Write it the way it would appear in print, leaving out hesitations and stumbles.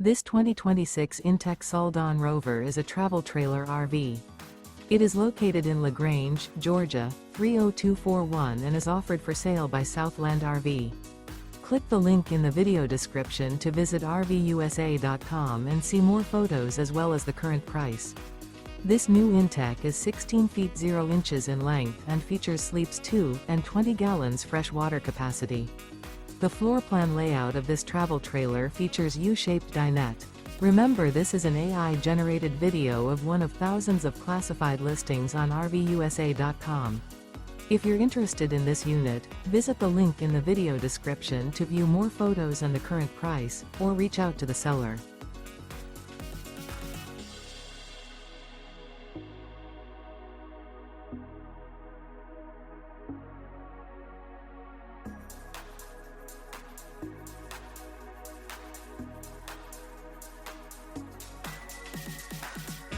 This 2026 inTech Sol Dawn Rover is a travel trailer RV. It is located in LaGrange, Georgia, 30241 and is offered for sale by Southland RV. Click the link in the video description to visit RVUSA.com and see more photos as well as the current price. This new inTech is 16 feet 0 inches in length and features sleeps 2 and 20 gallons fresh water capacity. The floor plan layout of this travel trailer features U-Shaped Dinette. Remember, this is an AI-generated video of one of thousands of classified listings on RVUSA.com. If you're interested in this unit, visit the link in the video description to view more photos and the current price, or reach out to the seller.